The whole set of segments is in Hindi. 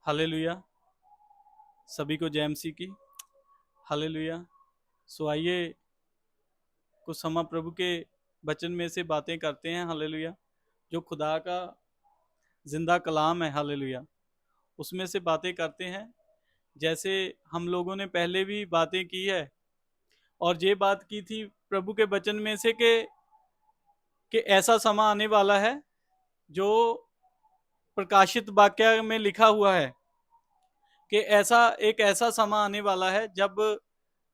हालेलुया। सभी को जय मसीह की। हालेलुया। सो आइए कुछ समय प्रभु के वचन में से बातें करते हैं। हालेलुया। जो खुदा का जिंदा कलाम है। हालेलुया। उसमें से बातें करते हैं। जैसे हम लोगों ने पहले भी बातें की है और ये बात की थी प्रभु के वचन में से कि ऐसा समय आने वाला है जो प्रकाशित वाक्य में लिखा हुआ है कि ऐसा समय आने वाला है जब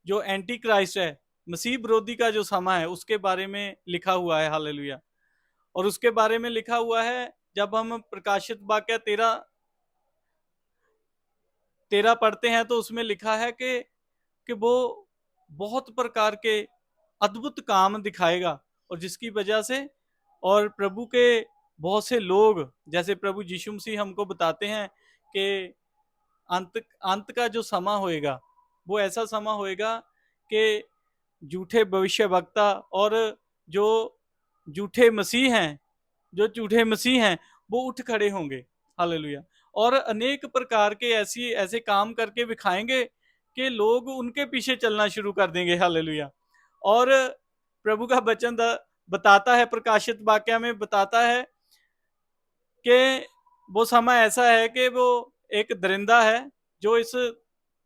जो एंटी क्राइस्ट है, मसीह विरोधी का जो समय है, उसके बारे में लिखा हुआ है। हालेलुया। और उसके बारे में लिखा हुआ है जब हम प्रकाशित वाक्य 13 पढ़ते हैं तो उसमें लिखा है कि वो बहुत प्रकार के अद्भुत काम दिखाएगा और जिसकी वजह से और प्रभु के बहुत से लोग, जैसे प्रभु यीशु मसीह हमको बताते हैं कि अंत अंत का जो समय होएगा वो ऐसा समय होएगा कि झूठे भविष्यवक्ता और जो झूठे मसीह हैं वो उठ खड़े होंगे। हालेलुया। और अनेक प्रकार के ऐसे काम करके दिखाएंगे कि लोग उनके पीछे चलना शुरू कर देंगे। हालेलुया। और प्रभु का वचन बताता है, प्रकाशित वाक्य में बताता है कि वो समय ऐसा है कि वो एक दरिंदा है जो इस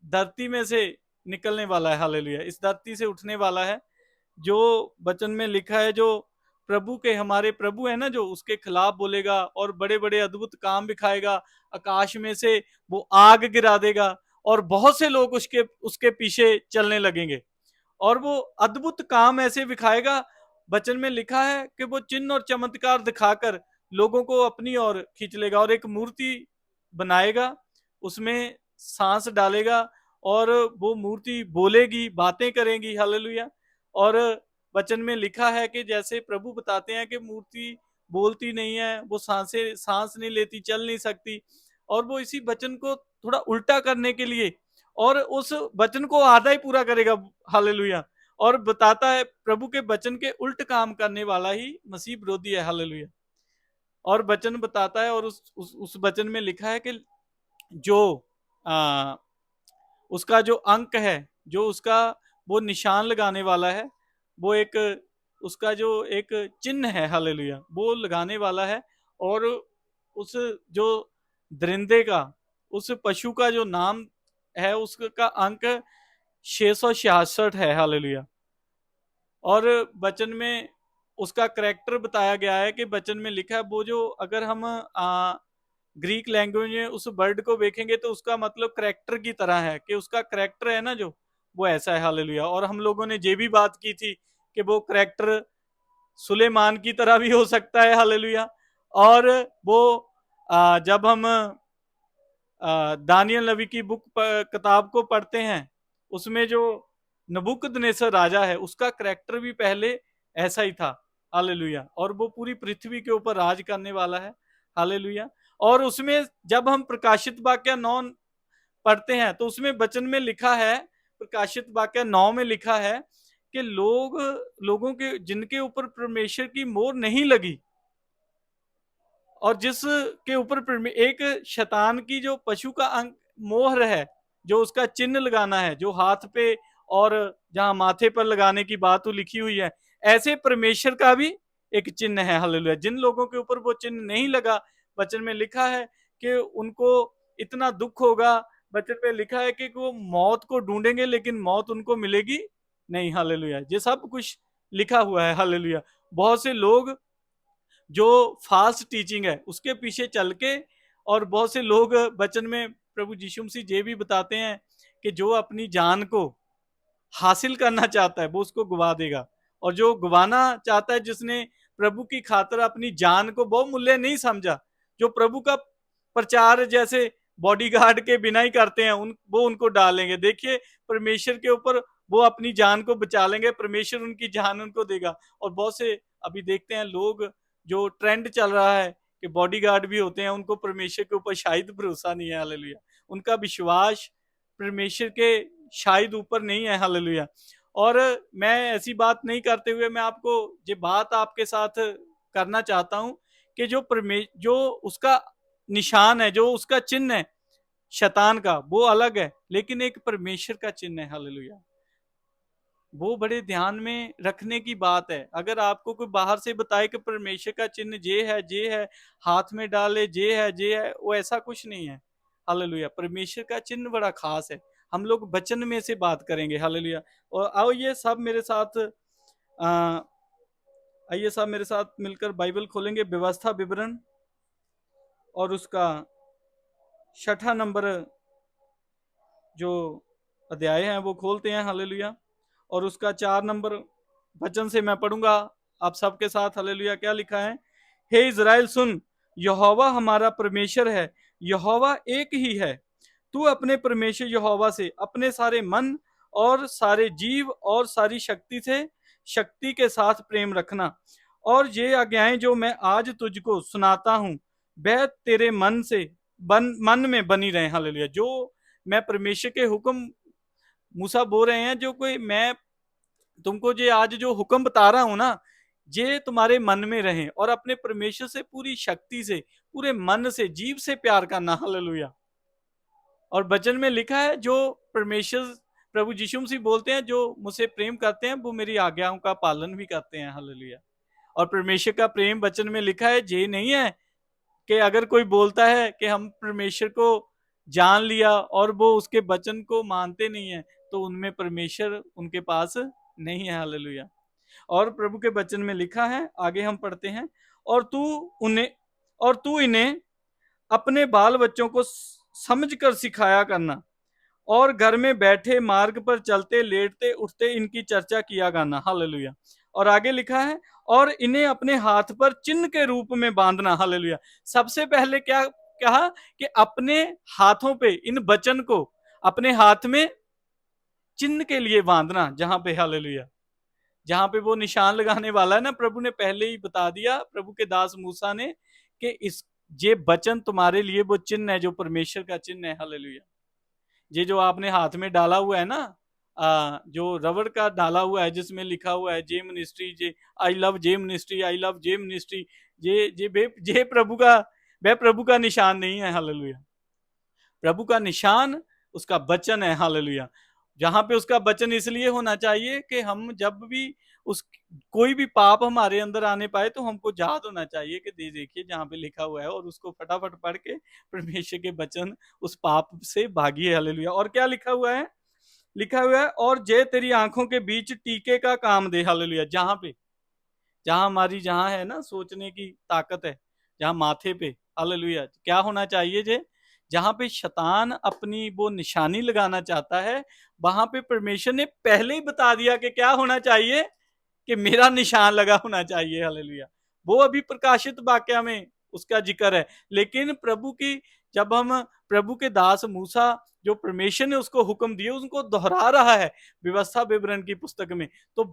धरती में से निकलने वाला है। हालेलुया। इस धरती से उठने वाला है, जो वचन में लिखा है, जो प्रभु के हमारे प्रभु है ना, जो उसके खिलाफ बोलेगा और बड़े बड़े अद्भुत काम दिखाएगा। आकाश में से वो आग गिरा देगा और बहुत से लोग उसके उसके पीछे चलने लगेंगे और वो अद्भुत काम ऐसे दिखाएगा। वचन में लिखा है कि वो चिन्ह और चमत्कार दिखाकर लोगों को अपनी ओर खींच लेगा और एक मूर्ति बनाएगा, उसमें सांस डालेगा और वो मूर्ति बोलेगी, बातें करेंगी। हालेलुया। और वचन में लिखा है कि जैसे प्रभु बताते हैं कि मूर्ति बोलती नहीं है, वो सांस नहीं लेती, चल नहीं सकती, और वो इसी वचन को थोड़ा उल्टा करने के लिए और उस वचन को आधा ही पूरा करेगा। हालेलुया। और बताता है प्रभु के वचन के उल्ट काम करने वाला ही मसीह विरोधी है। हालेलुया। और वचन बताता है और उस वचन में लिखा है कि जो आ, उसका जो अंक है, जो उसका वो निशान लगाने वाला है, वो एक उसका जो एक चिन्ह है, हालेलुया, वो लगाने वाला है। और उस जो दरिंदे का, उस पशु का जो नाम है, उसका अंक 666 है। हालेलुया। और वचन में उसका करेक्टर बताया गया है कि वचन में लिखा है वो जो, अगर हम ग्रीक लैंग्वेज में उस वर्ड को देखेंगे तो उसका मतलब करेक्टर की तरह है, कि उसका करेक्टर है ना जो, वो ऐसा है। हालेलुया। और हम लोगों ने ये भी बात की थी कि वो करेक्टर सुलेमान की तरह भी हो सकता है। हालेलुया। और वो जब हम दानियल नबी की किताब को पढ़ते हैं, उसमें जो नबूकदनेस्सर राजा है उसका करेक्टर भी पहले ऐसा ही था। हालेलुया। और वो पूरी पृथ्वी के ऊपर राज करने वाला है। हालेलुया। और उसमें जब हम प्रकाशित वाक्य 9 पढ़ते हैं तो उसमें वचन में लिखा है, प्रकाशित वाक्य 9 में लिखा है कि लोगों के जिनके ऊपर परमेश्वर की मोहर नहीं लगी और जिसके ऊपर एक शैतान की जो पशु का अंक मोहर है, जो उसका चिन्ह लगाना है, जो हाथ पे और जहां माथे पर लगाने की बात लिखी हुई है, ऐसे परमेश्वर का भी एक चिन्ह है। हालेलुया। जिन लोगों के ऊपर वो चिन्ह नहीं लगा, वचन में लिखा है कि उनको इतना दुख होगा। वचन में लिखा है कि वो मौत को ढूंढेंगे लेकिन मौत उनको मिलेगी नहीं। हालेलुया। ये सब कुछ लिखा हुआ है। हालेलुया। बहुत से लोग जो फास्ट टीचिंग है उसके पीछे चल के, और बहुत से लोग वचन में प्रभु यीशु मसीह ये भी बताते हैं कि जो अपनी जान को हासिल करना चाहता है वो उसको गवा देगा, और जो गवाना चाहता है, जिसने प्रभु की खातिर अपनी जान को बहुमूल्य नहीं समझा, जो प्रभु का प्रचार जैसे बॉडीगार्ड के बिना ही करते हैं, वो उनको डालेंगे। देखिए, परमेश्वर के ऊपर वो अपनी जान को बचा लेंगे, परमेश्वर उनकी जान उनको देगा। और बहुत से अभी देखते हैं लोग, जो ट्रेंड चल रहा है कि बॉडीगार्ड भी होते हैं, उनको परमेश्वर के ऊपर शायद भरोसा नहीं है। हालेलुया। उनका विश्वास परमेश्वर के शायद ऊपर नहीं है। हालेलुया। और मैं ऐसी बात नहीं करते हुए मैं आपको ये बात आपके साथ करना चाहता हूं कि जो उसका निशान है, जो उसका चिन्ह है, शैतान का वो अलग है, लेकिन एक परमेश्वर का चिन्ह है। हालेलुया। वो बड़े ध्यान में रखने की बात है। अगर आपको कोई बाहर से बताए कि परमेश्वर का चिन्ह जे है, हाथ में डाले जे है, वो ऐसा कुछ नहीं है। हालेलुया। परमेश्वर का चिन्ह बड़ा खास है। हम लोग वचन में से बात करेंगे। हालेलुया। और आओ ये सब मेरे साथ आइए सब मेरे साथ मिलकर बाइबल खोलेंगे, व्यवस्था विवरण, और उसका 6 नंबर जो अध्याय है वो खोलते हैं। हालेलुया। और उसका 4 नंबर वचन से मैं पढ़ूंगा आप सबके साथ। हालेलुया। क्या लिखा है? हे इज़राइल सुन, यहोवा हमारा परमेश्वर है, यहोवा एक ही है। तू अपने परमेश्वर यहोवा से अपने सारे मन और सारे जीव और सारी शक्ति के साथ प्रेम रखना। और ये आज्ञाएं जो मैं आज तुझको सुनाता हूं वह तेरे मन में बनी रहे। हालेलुया। जो मैं परमेश्वर के हुक्म मूसा बोल रहे हैं, जो कोई मैं तुमको जे आज जो हुक्म बता रहा हूं ना, ये तुम्हारे मन में रहे, और अपने परमेश्वर से पूरी शक्ति से, पूरे मन से, जीव से प्यार करना। हालेलुया। और वचन में लिखा है जो परमेश्वर प्रभु यीशु मसीह बोलते हैं, जो मुझसे प्रेम करते हैं वो मेरी आज्ञाओं का पालन भी करते हैं। हालेलुया। और परमेश्वर का प्रेम वचन में लिखा है, ये नहीं है कि अगर कोई बोलता है कि हम परमेश्वर को जान लिया और वो उसके वचन को मानते नहीं है, तो उनमें परमेश्वर उनके पास नहीं है। हालेलुया। और प्रभु के वचन में लिखा है, आगे हम पढ़ते हैं, और तू इन्हें अपने बाल बच्चों को समझकर सिखाया करना, और घर में बैठे, मार्ग पर चलते, लेटते उठते इनकी चर्चा किया करना। हालेलुया। और आगे लिखा है, और इन्हें अपने हाथ पर चिन्ह के रूप में बांधना। हालेलुया। सबसे पहले क्या कहा कि अपने हाथों पे इन वचन को अपने हाथ में चिन्ह के लिए बांधना। जहां पे हालेलुया, जहां पे वो निशान लगाने वाला है ना, प्रभु ने पहले ही बता दिया, प्रभु के दास मूसा ने, कि इस ये वचन तुम्हारे लिए वो चिन्ह है जो परमेश्वर का चिन्ह है। हालेलुया। ये जो आपने हाथ में डाला हुआ है ना, जो रबड़ का डाला हुआ है जिसमें लिखा हुआ है J ministry, J I love J ministry, I love J ministry, ये प्रभु का, वह प्रभु का निशान नहीं है। हालेलुया। प्रभु का निशान उसका वचन है। हालेलुया। जहां पे उसका वचन इसलिए होना चाहिए कि हम जब भी उस कोई भी पाप हमारे अंदर आने पाए तो हमको याद होना चाहिए कि देखिए जहां पे लिखा हुआ है, और उसको फटाफट पढ़ के परमेश्वर के वचन उस पाप से भागिए। हालेलुया। और क्या लिखा हुआ है? लिखा हुआ है, और जे तेरी आंखों के बीच टीके का काम दे। हालेलुया। जहां पे, जहां हमारी, जहां है ना सोचने की ताकत है, जहां माथे पे, हालेलुया, क्या होना चाहिए? जे जहां पे शैतान अपनी वो निशानी लगाना चाहता है, वहां पे परमेश्वर ने पहले ही बता दिया कि क्या होना चाहिए, कि मेरा निशान लगा होना चाहिए। हालेलुया। वो अभी प्रकाशित वाक्य में उसका जिक्र है, लेकिन प्रभु की, जब हम प्रभु के दास मूसा, जो परमेश्वर ने उसको हुक्म दिए, उनको दोहरा रहा है व्यवस्था विवरण की पुस्तक में, तो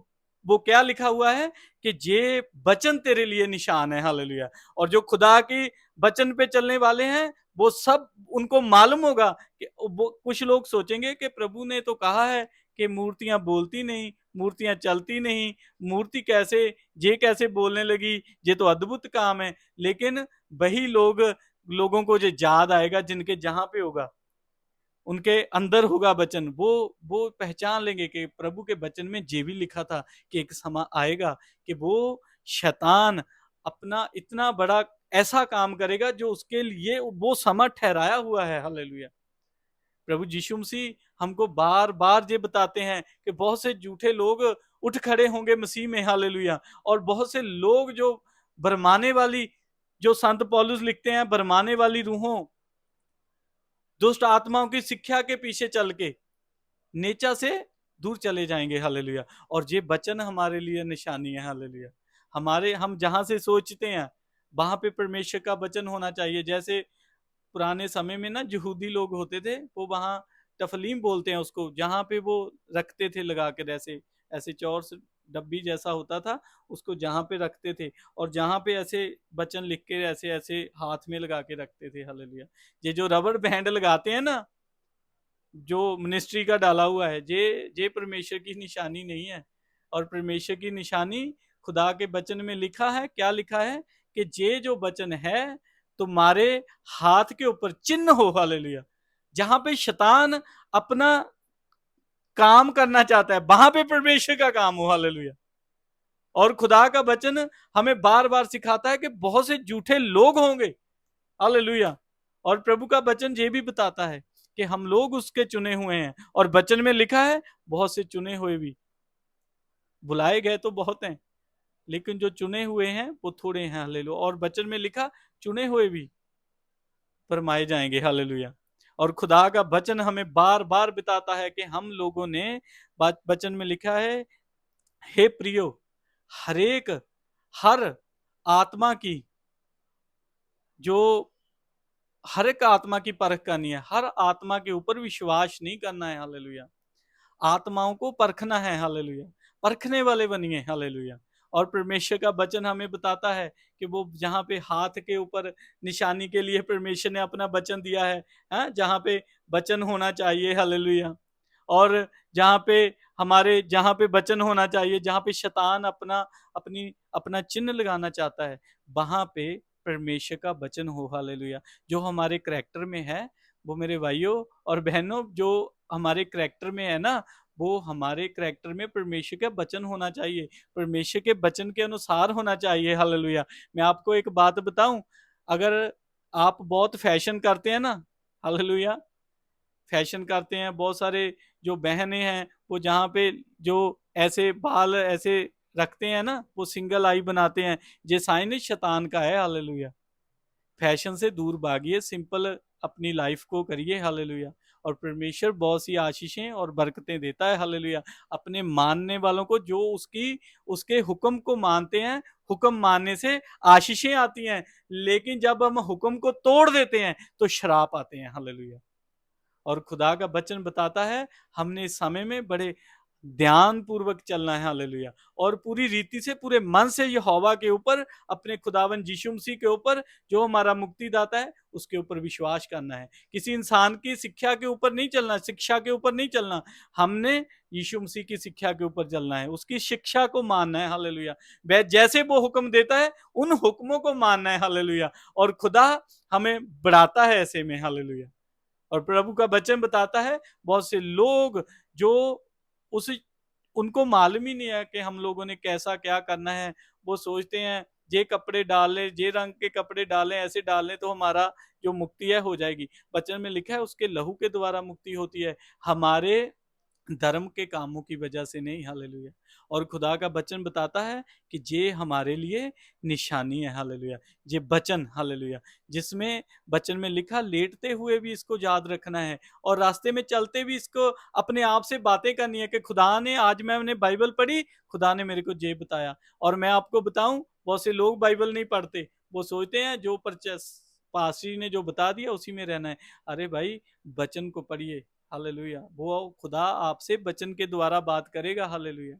वो क्या लिखा हुआ है कि ये वचन तेरे लिए निशान है। हालेलुया। और जो खुदा की वचन पे चलने वाले हैं, वो सब, उनको मालूम होगा कि वो, कुछ लोग सोचेंगे कि प्रभु ने तो कहा है कि मूर्तियां बोलती नहीं, मूर्तियां चलती नहीं, मूर्ति कैसे, ये कैसे बोलने लगी, ये तो अद्भुत काम है। लेकिन वही लोगों को जो याद आएगा, जिनके जहां पे होगा, उनके अंदर होगा वचन, वो पहचान लेंगे कि प्रभु के वचन में ये भी लिखा था कि एक समय आएगा कि वो शैतान अपना इतना बड़ा ऐसा काम करेगा जो उसके लिए वो समय ठहराया हुआ है। हालेलुया। प्रभु यीशु मसीह हमको बार बार ये बताते हैं कि बहुत से झूठे लोग उठ खड़े होंगे मसीह में। हालेलुया। और बहुत से लोग जो भरमाने वाली, जो संत पौलुस लिखते हैं, भरमाने वाली रूहों, दुष्ट आत्माओं की शिक्षा के पीछे चल के नेचा से दूर चले जाएंगे। हालेलुया। और ये वचन हमारे लिए निशानी है। हालेलुया। हम जहां से सोचते हैं वहां पे परमेश्वर का वचन होना चाहिए। जैसे पुराने समय में ना यहूदी लोग होते थे, वो वहां टफलीम बोलते हैं उसको, जहां पे वो रखते थे लगा कर, ऐसे ऐसे चौर डब्बी जैसा होता था, उसको जहां पे रखते थे, और जहां पे ऐसे वचन लिख के ऐसे ऐसे हाथ में लगा के रखते थे। हालेलुया। ये जो रबड़ बैंड लगाते हैं ना, जो मिनिस्ट्री का डाला हुआ है, ये परमेश्वर की निशानी नहीं है। और परमेश्वर की निशानी खुदा के वचन में लिखा है। क्या लिखा है? कि ये जो वचन है तुम्हारे हाथ के ऊपर चिन्ह हो। हालेलुया। जहां पे शैतान अपना काम करना चाहता है, वहां पे परमेश्वर का काम हो। हालेलुया। और खुदा का वचन हमें बार बार सिखाता है कि बहुत से झूठे लोग होंगे। हालेलुया। और प्रभु का वचन ये भी बताता है कि हम लोग उसके चुने हुए हैं, और वचन में लिखा है बहुत से चुने हुए भी। बुलाए गए तो बहुत हैं, लेकिन जो चुने हुए हैं वो थोड़े हैं। हालेलुया। और वचन में लिखा चुने हुए भी फरमाए जाएंगे। हालेलुया। और खुदा का वचन हमें बार बार बताता है कि हम लोगों ने, वचन में लिखा है, हे प्रियो, हरेक हर आत्मा की, जो हर एक आत्मा की परख करनी है, हर आत्मा के ऊपर विश्वास नहीं करना है। हालेलुया। आत्माओं को परखना है। हालेलुया। परखने वाले बनिए। हालेलुया। और परमेश्वर का वचन हमें बताता है कि वो जहाँ पे हाथ के ऊपर निशानी के लिए परमेश्वर ने अपना वचन दिया है, जहाँ पे वचन होना चाहिए। हालेलुया। और जहाँ पे वचन होना चाहिए, जहाँ पे शैतान अपना चिन्ह लगाना चाहता है, वहां पे परमेश्वर का वचन हो। हालेलुया। जो हमारे करैक्टर में है, वो मेरे भाइयों और बहनों, जो हमारे करैक्टर में है ना, वो हमारे करैक्टर में परमेश्वर का वचन होना चाहिए, परमेश्वर के वचन के अनुसार होना चाहिए। हालेलुया। मैं आपको एक बात बताऊं, अगर आप बहुत फैशन करते हैं ना, हालेलुया, फैशन करते हैं, बहुत सारे जो बहनें हैं वो जहाँ पे जो ऐसे बाल ऐसे रखते हैं ना, वो सिंगल आई बनाते हैं, ये साइन शैतान का है। हालेलुया। फैशन से दूर भागिए, सिंपल अपनी लाइफ को करिए। हालेलुया। और परमेश्वर बहुत सी आशीषें और बरकतें देता है। हालेलुया। अपने मानने वालों को, जो उसके हुक्म को मानते हैं, हुक्म मानने से आशीषें आती हैं, लेकिन जब हम हुक्म को तोड़ देते हैं तो श्राप आते हैं। हालेलुया। और खुदा का वचन बताता है हमने इस समय में बड़े ध्यान पूर्वक चलना है। हालेलुया। और पूरी रीति से, पूरे मन से यहोवा के ऊपर, अपने खुदावन यीशु मसीह के ऊपर, जो हमारा मुक्तिदाता है, उसके ऊपर विश्वास करना है। किसी इंसान की शिक्षा के ऊपर नहीं चलना, शिक्षा के ऊपर नहीं चलना। हमने यीशु मसीह की शिक्षा के ऊपर चलना है, उसकी शिक्षा को मानना है। हालेलुया। वह जैसे वो हुक्म देता है, उन हुक्मों को मानना है। हालेलुया। और खुदा हमें बढ़ाता है ऐसे में। हालेलुया। और प्रभु का वचन बताता है बहुत से लोग जो उस उनको मालूम ही नहीं है कि हम लोगों ने कैसा क्या करना है। वो सोचते हैं ये कपड़े डालें, ये रंग के कपड़े डालें, ऐसे डालें तो हमारा जो मुक्ति है हो जाएगी। वचन में लिखा है उसके लहू के द्वारा मुक्ति होती है, हमारे धर्म के कामों की वजह से नहीं। हालेलुया। और खुदा का वचन बताता है कि ये हमारे लिए निशानी है। हालेलुया। ये वचन, हालेलुया, जिसमें वचन में लिखा, लेटते हुए भी इसको याद रखना है, और रास्ते में चलते भी इसको अपने आप से बातें करनी है कि खुदा ने, आज मैंने बाइबल पढ़ी, खुदा ने मेरे को ये बताया। और मैं आपको बताऊं, बहुत से लोग बाइबल नहीं पढ़ते, वो सोचते हैं जो परचेस पासी ने जो बता दिया उसी में रहना है। अरे भाई, वचन को पढ़िए। हालेलुया। वो खुदा आपसे वचन के द्वारा बात करेगा। हालेलुया।